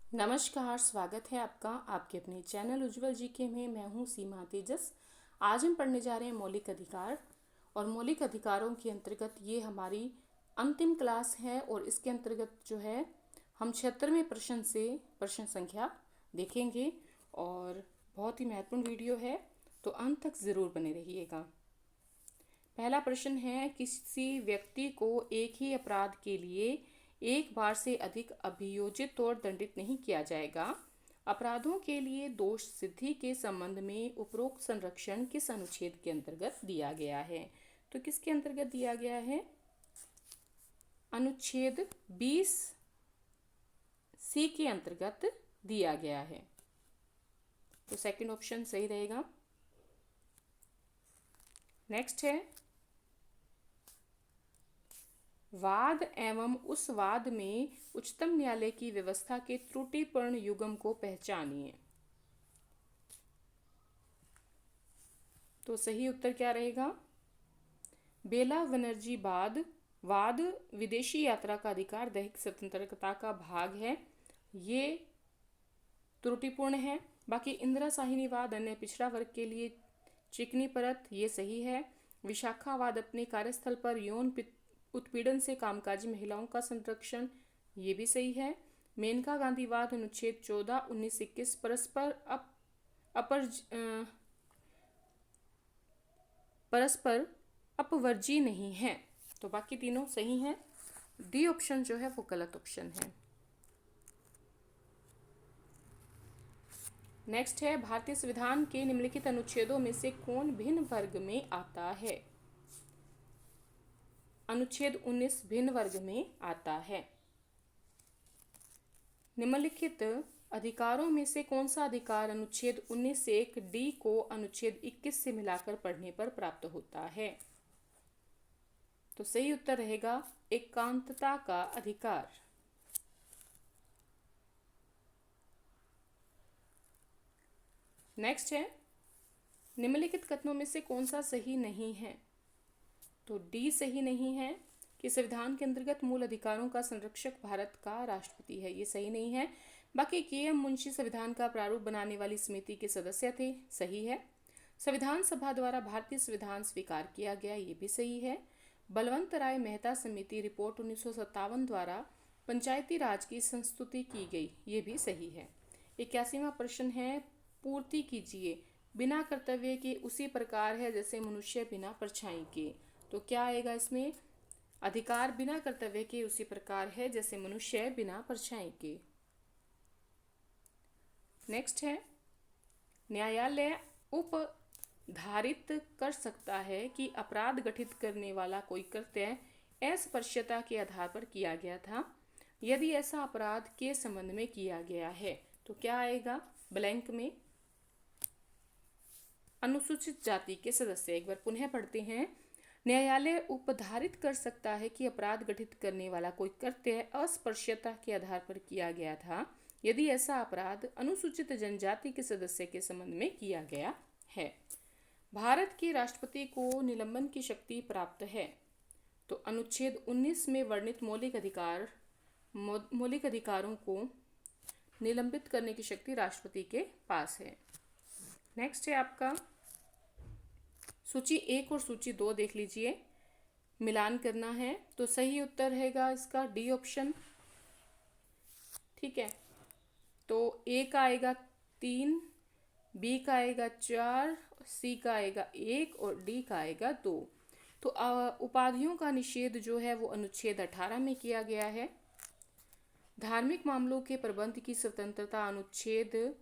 नमस्कार, स्वागत है आपका आपके अपने चैनल उज्ज्वल जीके में। मैं हूँ सीमा तेजस। आज हम पढ़ने जा रहे हैं मौलिक अधिकार। और मौलिक अधिकारों के अंतर्गत ये हमारी अंतिम क्लास है और इसके अंतर्गत जो है हम 76वें प्रश्न से प्रश्न संख्या देखेंगे। और बहुत ही महत्वपूर्ण वीडियो है, तो अंत तक ज़रूर बने रहिएगा। पहला प्रश्न है, किसी व्यक्ति को एक ही अपराध के लिए एक बार से अधिक अभियोजित और दंडित नहीं किया जाएगा। अपराधों के लिए दोष सिद्धि के संबंध में उपरोक्त संरक्षण किस अनुच्छेद के अंतर्गत दिया गया है? तो किसके अंतर्गत दिया गया है? अनुच्छेद 20 सी के अंतर्गत दिया गया है। तो सेकंड ऑप्शन सही रहेगा। नेक्स्ट है, वाद एवं उस वाद में उच्चतम न्यायालय की व्यवस्था के त्रुटिपूर्ण युग्म को पहचानिए। तो सही उत्तर क्या रहेगा? बेला बनर्जी वाद विदेशी यात्रा का अधिकार दैहिक स्वतंत्रता का भाग है, ये त्रुटिपूर्ण है। बाकी इंदिरा साहिनी वाद अन्य पिछड़ा वर्ग के लिए चिकनी परत, ये सही है। विशाखावाद अपने कार्यस्थल पर यौन उत्पीड़न से कामकाजी महिलाओं का संरक्षण, ये भी सही है। मेनका गांधीवाद अनुच्छेद 14, 19, 21 परस्पर अपवर्जी नहीं है। तो बाकी तीनों सही हैं। डी ऑप्शन जो है वो गलत ऑप्शन है। नेक्स्ट है, भारतीय संविधान के निम्नलिखित अनुच्छेदों में से कौन भिन्न वर्ग में आता है? अनुच्छेद 19 भिन्न वर्ग में आता है। निम्नलिखित अधिकारों में से कौन सा अधिकार अनुच्छेद 19 से 1 डी को अनुच्छेद 21 से मिलाकर पढ़ने पर प्राप्त होता है? तो सही उत्तर रहेगा एकांतता का अधिकार। नेक्स्ट है, निम्नलिखित कथनों में से कौन सा सही नहीं है? तो डी सही नहीं है कि संविधान के अंतर्गत मूल अधिकारों का संरक्षक भारत का राष्ट्रपति है, ये सही नहीं है। बाकी के.एम. मुंशी संविधान का प्रारूप बनाने वाली समिति के सदस्य थे, सही है। संविधान सभा द्वारा भारतीय संविधान स्वीकार किया गया, ये भी सही है। बलवंत राय मेहता समिति रिपोर्ट 1957 द्वारा पंचायती राज की संस्तुति की गई, ये भी सही है। 81वां प्रश्न है, पूर्ति कीजिए। बिना कर्तव्य के उसी प्रकार है जैसे मनुष्य बिना परछाई के। तो क्या आएगा इसमें? अधिकार बिना कर्तव्य के उसी प्रकार है जैसे मनुष्य बिना परछाई के। नेक्स्ट है, न्यायालय उपधारित कर सकता है कि अपराध गठित करने वाला कोई कृत्य अस्पृश्यता के आधार पर किया गया था यदि ऐसा अपराध के संबंध में किया गया है। तो क्या आएगा ब्लैंक में? अनुसूचित जाति के सदस्य। एक बार पुनः पढ़ते हैं। न्यायालय उपधारित कर सकता है कि अपराध गठित करने वाला कोई कृत्य अस्पृश्यता के आधार पर किया गया था यदि ऐसा अपराध अनुसूचित जनजाति के सदस्य के संबंध में किया गया है। भारत के राष्ट्रपति को निलंबन की शक्ति प्राप्त है। तो अनुच्छेद 19 में वर्णित मौलिक अधिकारों को निलंबित करने की शक्ति राष्ट्रपति के पास है। नेक्स्ट है आपका सूची 1 और सूची 2 देख लीजिए, मिलान करना है। तो सही उत्तर रहेगा इसका डी ऑप्शन। ठीक है, तो ए का आएगा 3, बी का आएगा 4, सी का आएगा 1 और डी का आएगा 2। तो उपाधियों का निषेध जो है वो अनुच्छेद 18 में किया गया है। धार्मिक मामलों के प्रबंध की स्वतंत्रता अनुच्छेद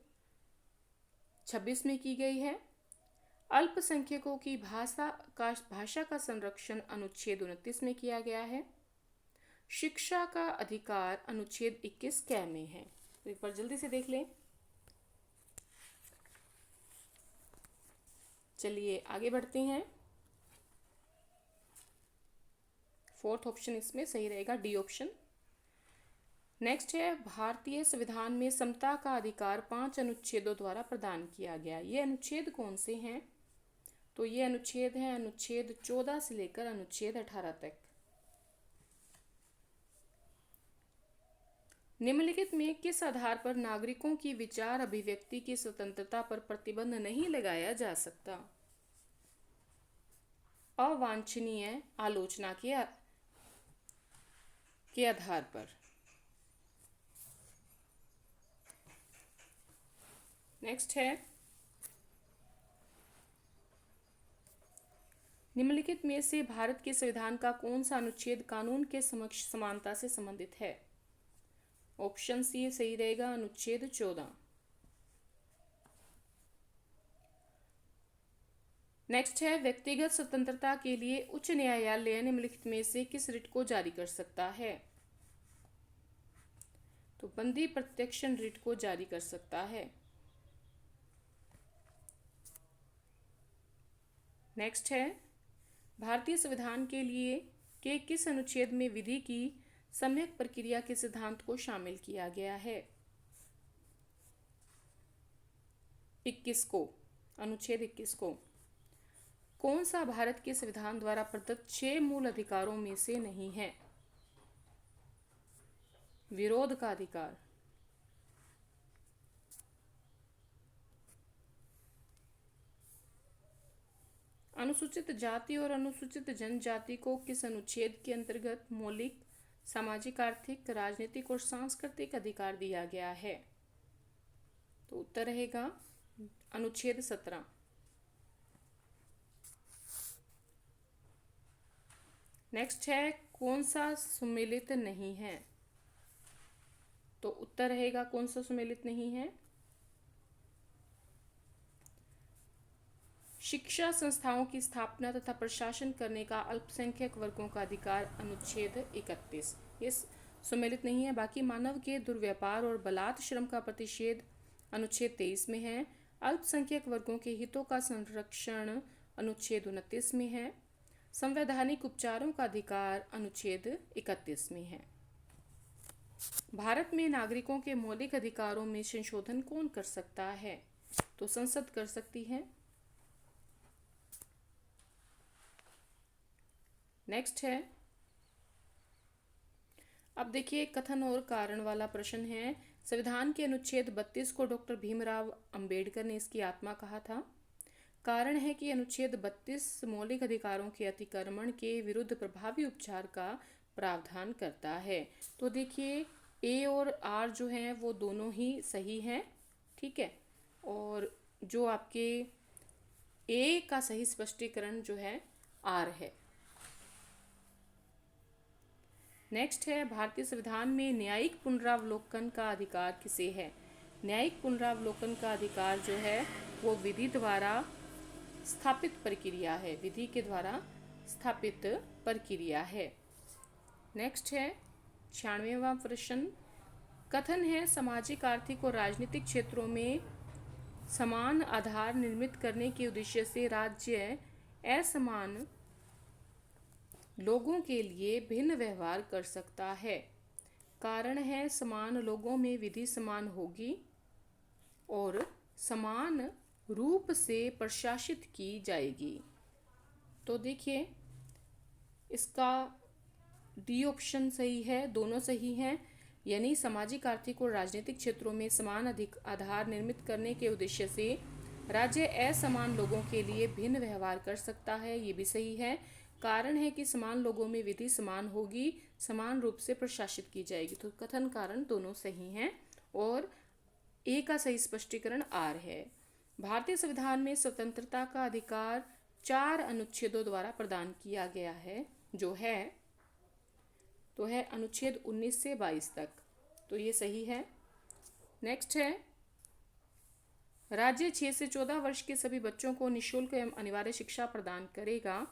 26 में की गई है। अल्पसंख्यकों की भाषा का संरक्षण अनुच्छेद 29 में किया गया है। शिक्षा का अधिकार अनुच्छेद 21 कै में है। तो एक बार जल्दी से देख लें। चलिए आगे बढ़ते हैं। फोर्थ ऑप्शन इसमें सही रहेगा, डी ऑप्शन। नेक्स्ट है, भारतीय संविधान में समता का अधिकार 5 अनुच्छेदों द्वारा प्रदान किया गया। ये अनुच्छेद कौन से हैं? तो ये अनुच्छेद हैं अनुच्छेद 14 से लेकर अनुच्छेद 18 तक। निम्नलिखित में किस आधार पर नागरिकों की विचार अभिव्यक्ति की स्वतंत्रता पर प्रतिबंध नहीं लगाया जा सकता? अवांछनीय आलोचना के आधार पर। नेक्स्ट है, निम्नलिखित में से भारत के संविधान का कौन सा अनुच्छेद कानून के समक्ष समानता से संबंधित है? ऑप्शन सी सही रहेगा, अनुच्छेद 14। नेक्स्ट है, व्यक्तिगत स्वतंत्रता के लिए उच्च न्यायालय निम्नलिखित में से किस रिट को जारी कर सकता है? तो बंदी प्रत्यक्षण रिट को जारी कर सकता है। नेक्स्ट है, भारतीय संविधान के लिए के किस अनुच्छेद में विधि की सम्यक प्रक्रिया के सिद्धांत को शामिल किया गया है? 21 को, अनुच्छेद 21 को। कौन सा भारत के संविधान द्वारा प्रदत्त 6 मूल अधिकारों में से नहीं है? विरोध का अधिकार। अनुसूचित जाति और अनुसूचित जनजाति को किस अनुच्छेद के अंतर्गत मौलिक सामाजिक, आर्थिक, राजनीतिक और सांस्कृतिक अधिकार दिया गया है? तो उत्तर रहेगा अनुच्छेद 17। नेक्स्ट है, कौन सा सुमेलित नहीं है? तो उत्तर रहेगा कौन सा सुमेलित नहीं है? शिक्षा संस्थाओं की स्थापना तथा प्रशासन करने का अल्पसंख्यक वर्गों का अधिकार, अनुच्छेद 31। ये सुमेलित नहीं है। बाकी मानव के दुर्व्यापार और बलात् श्रम का प्रतिषेध, अनुच्छेद 23 में है। अल्पसंख्यक वर्गों के हितों का संरक्षण, अनुच्छेद 29 में है। संवैधानिक उपचारों का अधिकार, अनुच्छेद 31 में है। भारत में नागरिकों के मौलिक अधिकारों में संशोधन कौन कर सकता है? तो संसद कर सकती है। नेक्स्ट है, अब देखिए कथन और कारण वाला प्रश्न है। संविधान के अनुच्छेद 32 को डॉक्टर भीमराव अंबेडकर ने इसकी आत्मा कहा था। कारण है कि अनुच्छेद 32 मौलिक अधिकारों के अतिक्रमण के विरुद्ध प्रभावी उपचार का प्रावधान करता है। तो देखिए ए और आर जो हैं वो दोनों ही सही हैं, ठीक है। और जो आपके ए का सही स्पष्टीकरण जो है आर है। नेक्स्ट है, भारतीय संविधान में न्यायिक पुनरावलोकन का अधिकार किसे है? न्यायिक पुनरावलोकन का अधिकार जो है वो विधि द्वारा स्थापित प्रक्रिया है, विधि के द्वारा स्थापित प्रक्रिया है। नेक्स्ट है 96वां प्रश्न। कथन है, सामाजिक, आर्थिक और राजनीतिक क्षेत्रों में समान आधार निर्मित करने के उद्देश्य से राज्य असमान लोगों के लिए भिन्न व्यवहार कर सकता है। कारण है, समान लोगों में विधि समान होगी और समान रूप से प्रशासित की जाएगी। तो देखिए इसका डी ऑप्शन सही है, दोनों सही हैं। यानी सामाजिक, आर्थिक और राजनीतिक क्षेत्रों में समान अधिक आधार निर्मित करने के उद्देश्य से राज्य असमान लोगों के लिए भिन्न व्यवहार कर सकता है, ये भी सही है। कारण है कि समान लोगों में विधि समान होगी, समान रूप से प्रशासित की जाएगी। तो कथन कारण दोनों सही हैं और ए का सही स्पष्टीकरण आर है। भारतीय संविधान में स्वतंत्रता का अधिकार 4 अनुच्छेदों द्वारा प्रदान किया गया है, जो है अनुच्छेद 19 से 22 तक। तो ये सही है। नेक्स्ट है, राज्य 6 से 14 वर्ष के सभी बच्चों को निःशुल्क एवं अनिवार्य शिक्षा प्रदान करेगा।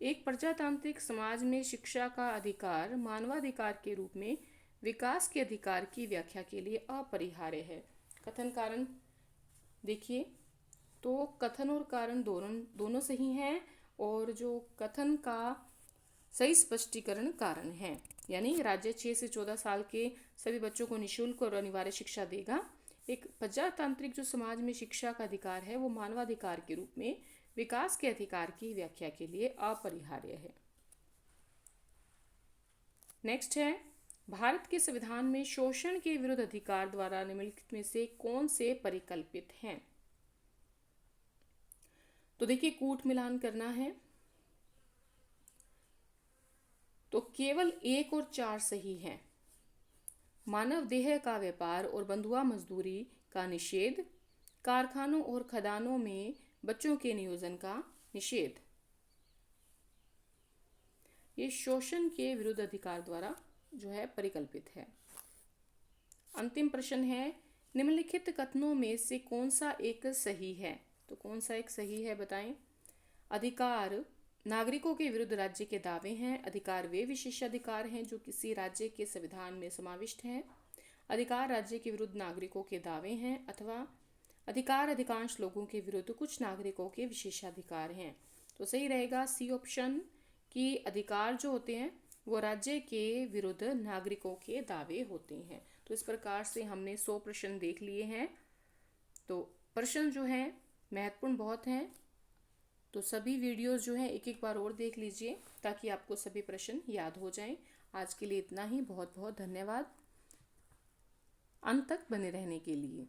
एक प्रजातांत्रिक समाज में शिक्षा का अधिकार मानवाधिकार के रूप में विकास के अधिकार की व्याख्या के लिए अपरिहार्य है। कथन कारण देखिए, तो कथन और कारण दोनों सही हैं और जो कथन का सही स्पष्टीकरण कारण है, यानी राज्य 6 से 14 साल के सभी बच्चों को निःशुल्क और अनिवार्य शिक्षा देगा। एक प्रजातांत्रिक जो समाज में शिक्षा का अधिकार है वो मानवाधिकार के रूप में विकास के अधिकार की व्याख्या के लिए अपरिहार्य है। नेक्स्ट है, भारत के संविधान में शोषण के विरुद्ध अधिकार द्वारा निम्नलिखित में से कौन से परिकल्पित हैं? तो देखिए, कूट मिलान करना है तो केवल 1 और 4 सही है। मानव देह का व्यापार और बंधुआ मजदूरी का निषेध, कारखानों और खदानों में बच्चों के नियोजन का निषेध, ये शोषण के विरुद्ध अधिकार द्वारा जो है परिकल्पित है। अंतिम प्रश्न है, निम्नलिखित कथनों में से कौन सा एक सही है? तो कौन सा एक सही है बताएं। अधिकार नागरिकों के विरुद्ध राज्य के दावे हैं। अधिकार वे विशेषाधिकार हैं जो किसी राज्य के संविधान में समाविष्ट हैं। अधिकार राज्य के विरुद्ध नागरिकों के दावे हैं, अथवा अधिकार अधिकांश लोगों के विरुद्ध कुछ नागरिकों के विशेषाधिकार हैं। तो सही रहेगा सी ऑप्शन कि अधिकार जो होते हैं वो राज्य के विरुद्ध नागरिकों के दावे होते हैं। तो इस प्रकार से हमने 100 प्रश्न देख लिए हैं। तो प्रश्न जो हैं महत्वपूर्ण बहुत हैं, तो सभी वीडियोस जो हैं एक एक बार और देख लीजिए ताकि आपको सभी प्रश्न याद हो जाएं। आज के लिए इतना ही। बहुत बहुत धन्यवाद अंत तक बने रहने के लिए।